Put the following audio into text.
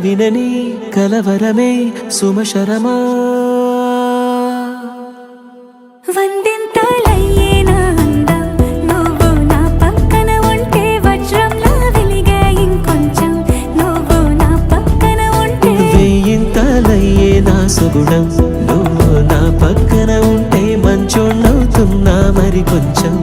వినని కలవరమే సుమశరమా వందెంతలయ్యేనా అందం నువ్వు నా పక్కన ఉంటే వజ్రంలా వెలిగే ఇంకొంచెం నువ్వు నా పక్కన ఉంటే వెయ్యింతలయ్యే నా సుగుణం నువ్వు నా పక్కన ఉంటే మంచోణ్ణవుతున్నా మరి కొంచెం